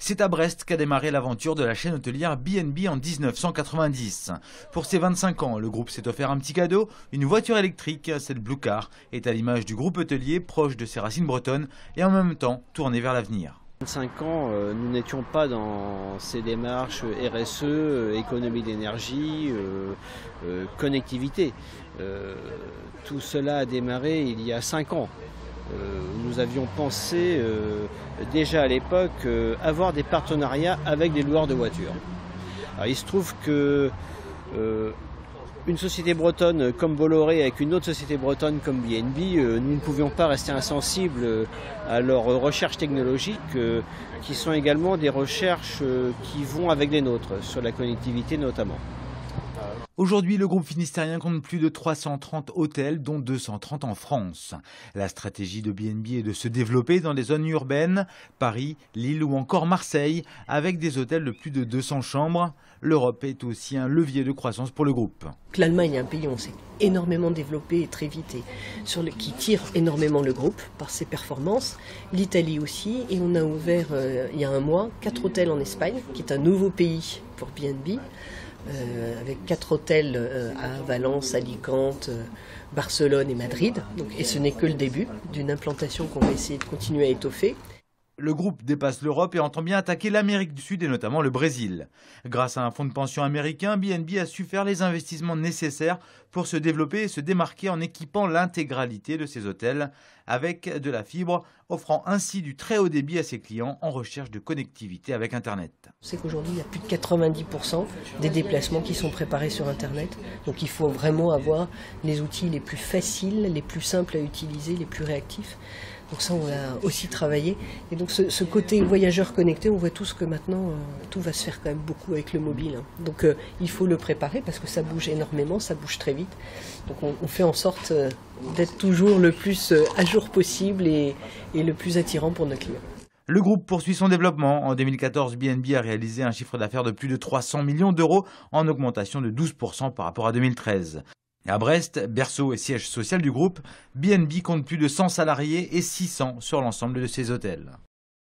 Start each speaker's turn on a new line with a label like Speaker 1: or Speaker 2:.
Speaker 1: C'est à Brest qu'a démarré l'aventure de la chaîne hôtelière B&B en 1990. Pour ses 25 ans, le groupe s'est offert un petit cadeau, une voiture électrique. Cette Blue Car est à l'image du groupe hôtelier, proche de ses racines bretonnes et en même temps tourné vers l'avenir.
Speaker 2: 25 ans, nous n'étions pas dans ces démarches RSE, économie d'énergie, connectivité. Tout cela a démarré il y a 5 ans. Nous avions pensé déjà à l'époque avoir des partenariats avec des loueurs de voitures. Alors, il se trouve que une société bretonne comme Bolloré avec une autre société bretonne comme B&B, nous ne pouvions pas rester insensibles à leurs recherches technologiques qui sont également des recherches qui vont avec les nôtres, sur la connectivité notamment.
Speaker 1: Aujourd'hui, le groupe finistérien compte plus de 330 hôtels, dont 230 en France. La stratégie de B&B est de se développer dans les zones urbaines, Paris, Lille ou encore Marseille, avec des hôtels de plus de 200 chambres. L'Europe est aussi un levier de croissance pour le groupe.
Speaker 3: L'Allemagne est un pays où on s'est énormément développé et très vite, et qui tire énormément le groupe par ses performances. L'Italie aussi, et on a ouvert il y a un mois 4 hôtels en Espagne, qui est un nouveau pays pour B&B. Avec 4 hôtels à Valence, Alicante, Barcelone et Madrid. Et ce n'est que le début d'une implantation qu'on va essayer de continuer à étoffer.
Speaker 1: Le groupe dépasse l'Europe et entend bien attaquer l'Amérique du Sud et notamment le Brésil. Grâce à un fonds de pension américain, B&B a su faire les investissements nécessaires pour se développer et se démarquer en équipant l'intégralité de ses hôtels avec de la fibre, offrant ainsi du très haut débit à ses clients en recherche de connectivité avec Internet.
Speaker 3: C'est qu'aujourd'hui, il y a plus de 90% des déplacements qui sont préparés sur Internet. Donc il faut vraiment avoir les outils les plus faciles, les plus simples à utiliser, les plus réactifs. Donc ça, on a aussi travaillé. Et donc ce côté voyageur connecté, on voit tous que maintenant, tout va se faire quand même beaucoup avec le mobile. Donc il faut le préparer parce que ça bouge énormément, ça bouge très vite. Donc on fait en sorte d'être toujours le plus à jour possible et le plus attirant pour nos clients.
Speaker 1: Le groupe poursuit son développement. En 2014, B&B a réalisé un chiffre d'affaires de plus de 300 millions d'euros en augmentation de 12% par rapport à 2013. À Brest, berceau et siège social du groupe, B&B compte plus de 100 salariés et 600 sur l'ensemble de ses hôtels.